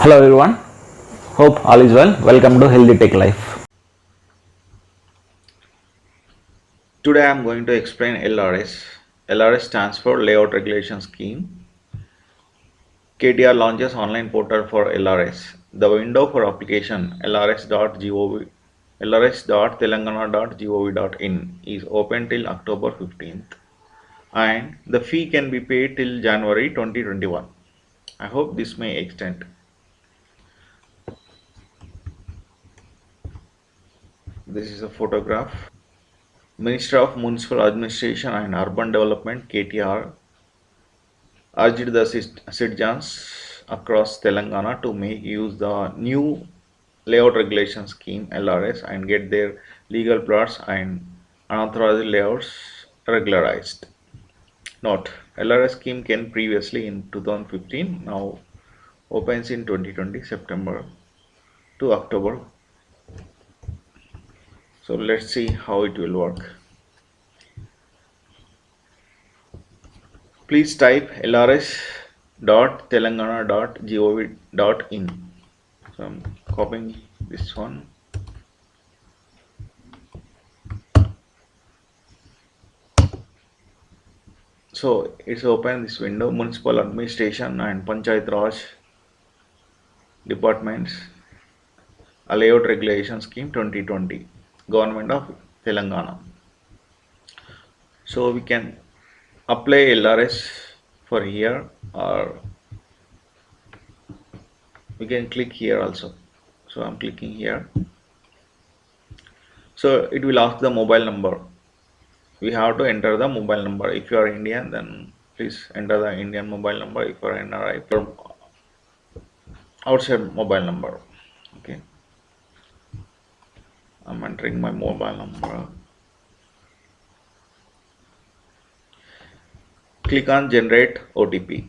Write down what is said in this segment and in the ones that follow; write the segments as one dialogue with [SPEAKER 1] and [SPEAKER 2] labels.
[SPEAKER 1] Hello everyone, hope all is well. Welcome to Healthy Tech Life. Today I am going to explain LRS. LRS stands for Layout Regulation Scheme. KTR launches online portal for LRS. The window for application lrs.telangana.gov.in is open till October 15th and the fee can be paid till January 2021. I hope this may extend. This is a photograph. Minister of Municipal Administration and Urban Development KTR urged the citizens across Telangana to make use the new layout regulation scheme LRS and get their legal plots and unauthorized layouts regularized. Note: LRS scheme can previously in 2015 now opens in 2020 September to October. So let's see how it will work. Please type lrs.telangana.gov.in. So I'm copying this one. So it's open this window. Municipal Administration and Panchayat Raj Departments, a layout regulation scheme 2020, Government of Telangana. So we can apply LRS for here, or we can click here also. So I'm clicking here. So it will ask the mobile number. We have to enter the mobile number. If you are Indian, then please enter the Indian mobile number. If you are NRI, your outside mobile number. Okay, I'm entering my mobile number. Click on generate OTP.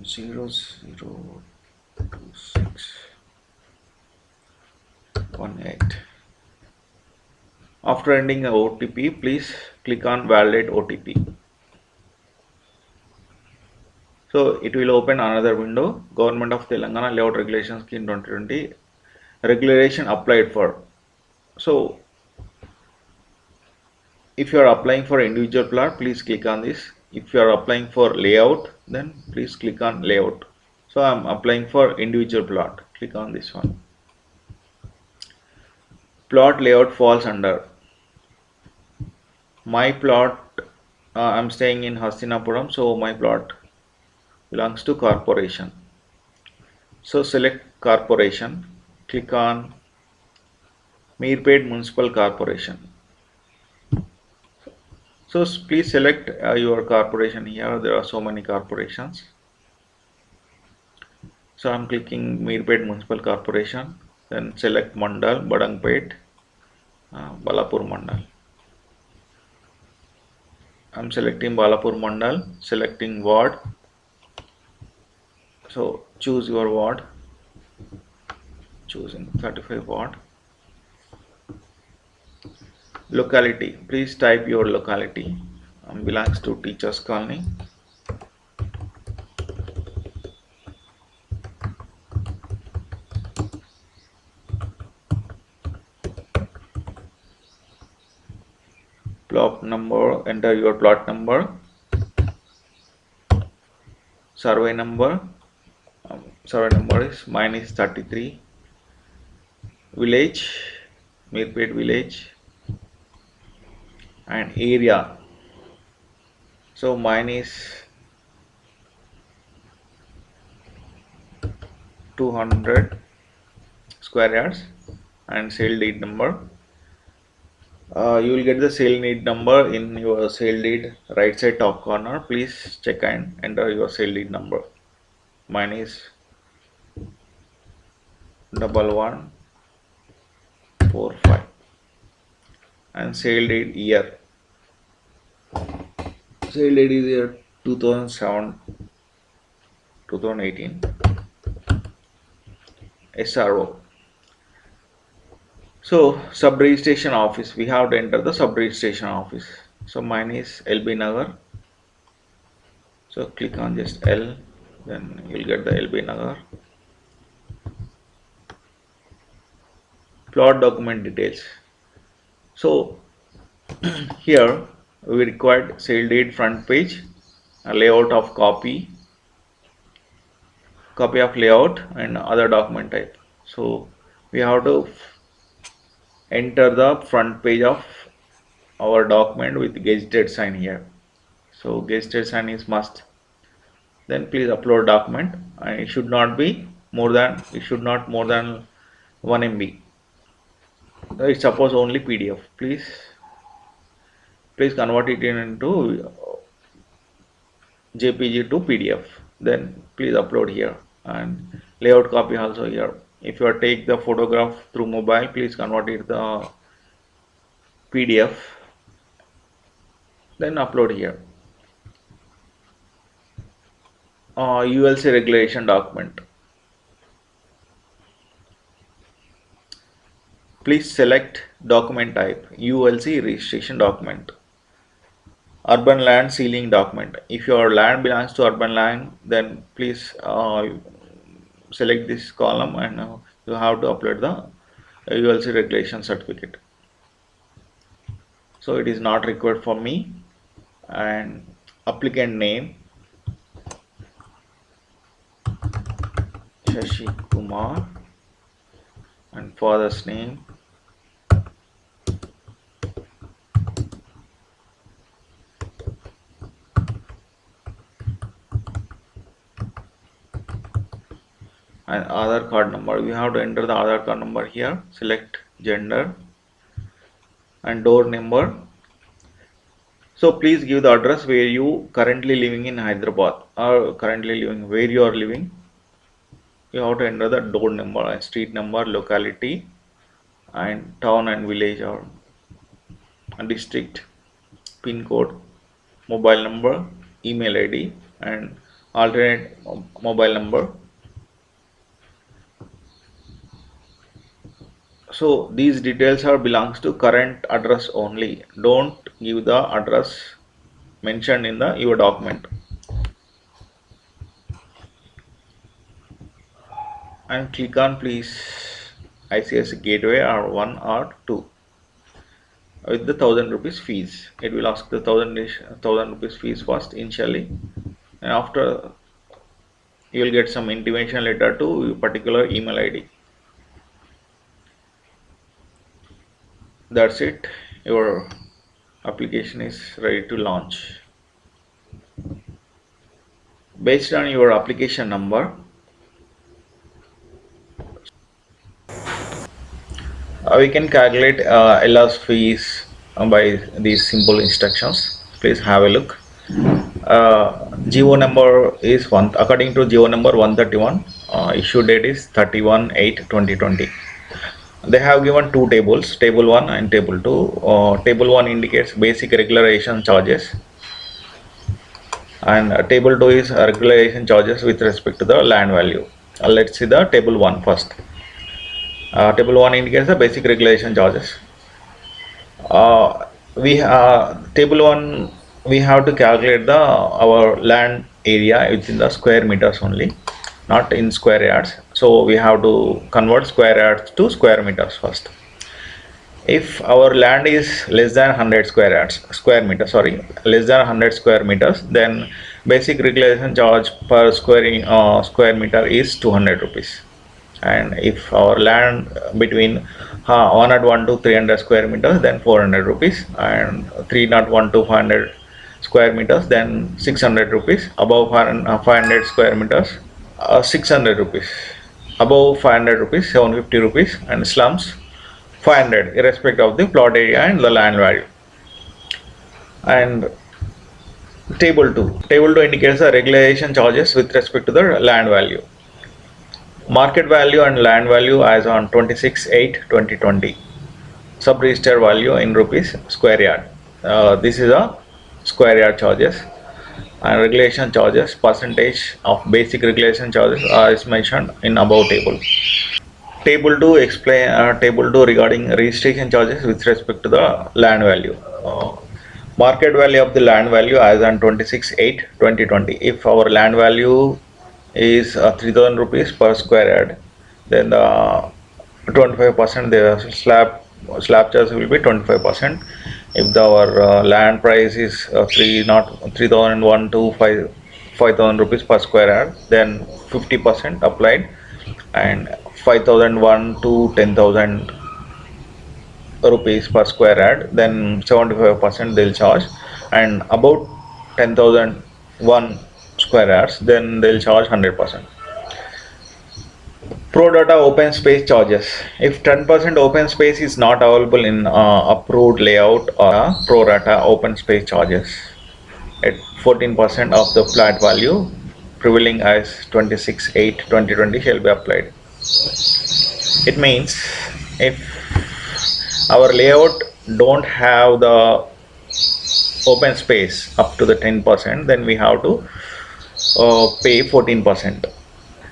[SPEAKER 1] Zero 2618. After entering the OTP, please click on validate OTP. So it will open another window. Government of Telangana Layout Regulation Scheme 2020 regulation applied for. So if you are applying for individual plot, please click on this. If you are applying for layout, then please click on layout. So I'm applying for individual plot. Click on this one. Plot layout falls under my plot. I'm staying in Hastinapuram, so my plot belongs to corporation. So select corporation. Click on Mirpet Municipal Corporation. So please select your corporation here. There are so many corporations. So I'm clicking Mirpet Municipal Corporation. Then select Mandal, Badangpet, Balapur Mandal. I'm selecting Balapur Mandal, selecting ward. So choose your ward. Choosing 35 ward. Locality. Please type your locality. Belongs to Teachers Colony. Plot number. Enter your plot number. Survey number. Survey number is mine is 33. Village, Mirpet village, and area. So mine is 200 square yards and sale deed number. You will get the sale deed number in your sale deed right side top corner. Please check and enter your sale deed number. Mine is 1145 and sale deed year. Sale deed is year 2007 2018 SRO. So sub-registration office, we have to enter the sub-registration office. So mine is LB Nagar. So click on just L, then you'll get the LB Nagar. Plot document details. So here we required sale date front page, a layout of copy of layout and other document type. So we have to enter the front page of our document with gazetted sign here. So gazetted sign is must. Then please upload document, and it should not more than 1 MB. It's suppose only PDF. Please convert it into JPG to PDF. Then please upload here, and layout copy also here. If you are take the photograph through mobile, please convert it the PDF, then upload here. ULC regulation document. Please select document type ULC registration document. Urban land ceiling document. If your land belongs to urban land, then please select this column, and you have to upload the ULC regulation certificate. So it is not required for me. And applicant name Shashi Kumar, and father's name and Aadhaar card number. We have to enter the Aadhaar card number here. Select gender and door number. So please give the address where you currently living in Hyderabad, or currently living where you are living. You have to enter the door number and street number, locality, and town and village or district, pin code, mobile number, email ID, and alternate mobile number. So these details are belongs to current address only. Don't give the address mentioned in your document. And click on please ICICI gateway or 1 or 2 with the 1000 rupees fees. It will ask the 1000 rupees fees first initially, and after you will get some intimation letter to your particular email ID. That's it. Your application is ready to launch. Based on your application number, we can calculate LR's fees by these simple instructions. Please have a look. GO number is according to GO number 131. Issue date is 31/8/2020. They have given two tables, table 1 and table 2. Table 1 indicates basic regularization charges, and table 2 is regularization charges with respect to the land value. Let's see the table 1 first. Table 1 indicates the basic regulation charges. Table 1, we have to calculate our land area within the square meters only, not in square yards. So we have to convert square yards to square meters first. If our land is less than 100 square meters, then basic regulation charge per square meter is 200 rupees. And if our land between 101 to 300 square meters, then 400 rupees, and 301 to 500 square meters, then 600 rupees. Above 500 square meters, 600 rupees. Above 500 rupees, 750 rupees, and slums 500, irrespective of the plot area and the land value. And table 2 indicates the regulation charges with respect to the land value. Market value and land value as on 26/8/2020. Sub-register value in rupees square yard. This is a square yard charges. And regulation charges, percentage of basic regulation charges is mentioned in above table. Table 2 explain table 2 regarding registration charges with respect to the land value. Market value of the land value as on 26/8/2020. If our land value is 3000 rupees per square yard, then the 25% the slab charge will be 25%. If our land price is 3001 to 5000 rupees per square yard, then 50% applied, and 5001 to 10,000 rupees per square yard, then 75% they'll charge, and about 10,001 square yards, then they'll charge 100%. Pro rata open space charges. If 10% open space is not available in approved layout, or pro rata open space charges at 14% of the flat value prevailing as 26/8/2020 shall be applied. It means if our layout don't have the open space up to the 10%, then we have to pay 14%.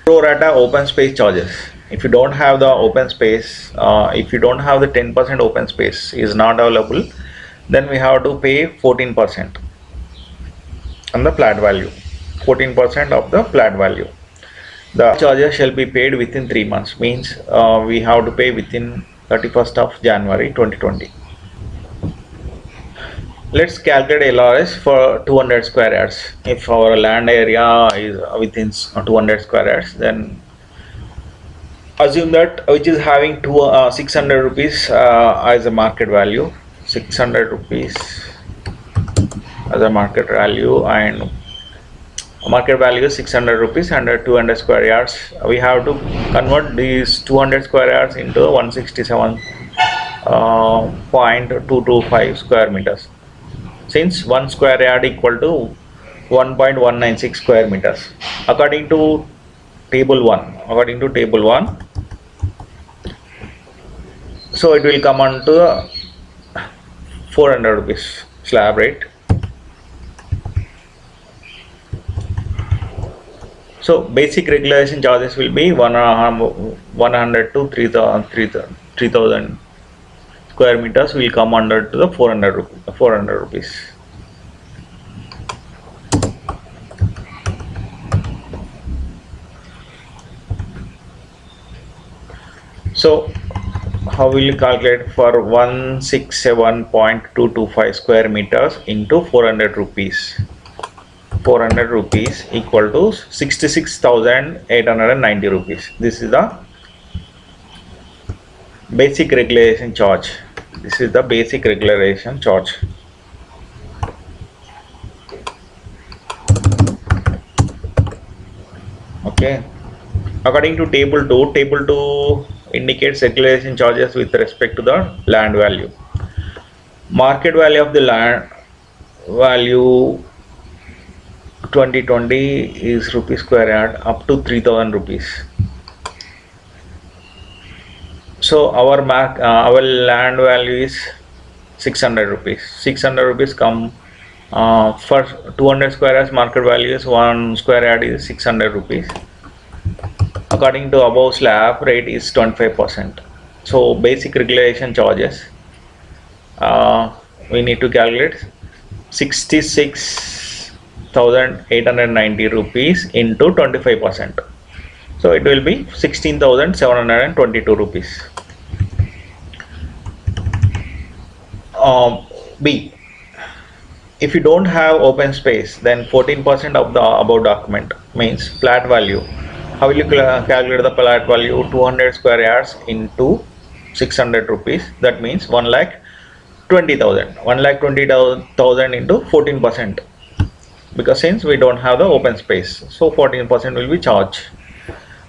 [SPEAKER 1] Pro rata open space charges. If you don't have the open space, if you don't have the 10% open space is not available, then we have to pay 14% on the flat value. 14% of the flat value. The charges shall be paid within 3 months. Means we have to pay within 31st of January 2020. Let's calculate LRS for 200 square yards. If our land area is within 200 square yards, then assume that which is having 600 rupees as a market value. 600 rupees as a market value, and market value is 600 rupees under 200 square yards. We have to convert these 200 square yards into 167.225 square meters. Since 1 square yard equal to 1.196 square meters. According to table 1, so it will come on to 400 rupees slab rate. So basic regulation charges will be 100 to 3000 square meters will come under to the 400 rupees. So how will you calculate for 167.225 square meters into 400 rupees? 400 rupees equal to 66,890 rupees. This is the basic regulation charge. This is the basic regulation charge. Okay. According to table 2 indicates regulation charges with respect to the land value. Market value of the land value 2020 is rupees square yard up to 3000 rupees. So our land value is 600 rupees. 600 rupees come for 200 square yards. Market value is 1 square yard is 600 rupees. According to above slab rate is 25%. So basic regulation charges we need to calculate 66,890 rupees into 25%. So it will be 16,722 rupees. B. If you don't have open space, then 14% of the above document means flat value. How will you calculate the flat value? 200 square yards into 600 rupees. That means 1,20,000. 1,20,000 into 14%. Because since we don't have the open space, so 14% will be charged.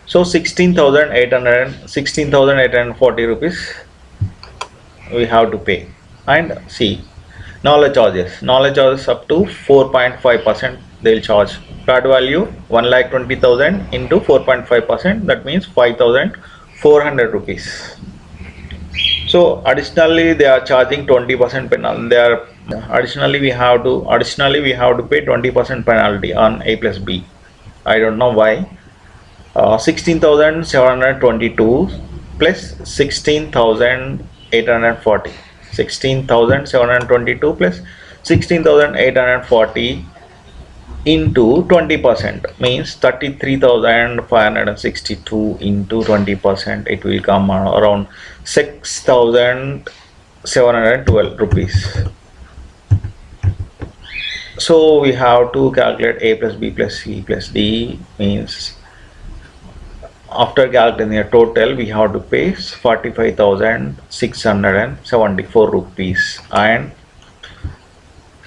[SPEAKER 1] So 16,840 rupees we have to pay. And C. Knowledge charges. Knowledge charges up to 4.5% they'll charge. Flat value 1,20,000 into 4.5%, that means 5,400 rupees. So additionally they are charging 20% penalty. They are Additionally, we have to pay 20% penalty on A plus B. I don't know why. 16,722 plus 16,840. 16,722 plus 16,840 into 20% means 33,562 into 20%. It will come around 6,712 rupees. So we have to calculate A plus B plus C plus D, means after calculating the total we have to pay 45,674 rupees,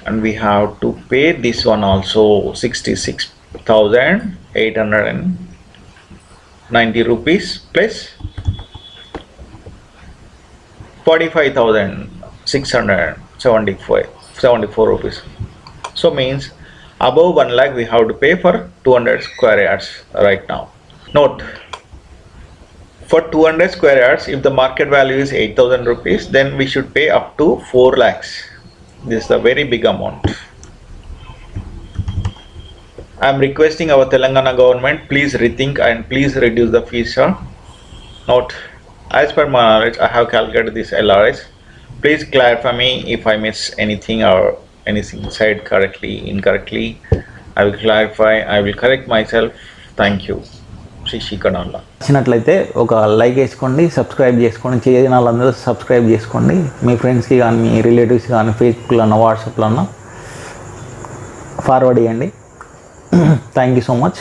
[SPEAKER 1] and we have to pay this one also 66,890 rupees plus 45,674 rupees. So means above 1 lakh we have to pay for 200 square yards right now. Note, for 200 square yards, if the market value is 8,000 rupees, then we should pay up to 4 lakhs. This is a very big amount. I am requesting our Telangana government, please rethink and please reduce the fees. Note, as per my knowledge, I have calculated this LRS. Please clarify me if I miss anything or anything said correctly, incorrectly. I will clarify, I will correct myself. Thank you. శ్రీకణాల
[SPEAKER 2] నచ్చినట్లయితే ఒక like వేసుకోండి, subscribe చేసుకోండి, చేయని వాళ్ళందరూ subscribe చేసుకోండి. మీ ఫ్రెండ్స్కి కానీ మీ రిలేటివ్స్కి కానీ ఫేస్బుక్లో అన్న వాట్సాప్లో అన్న ఫార్వర్డ్ చేయండి. Thank you so much.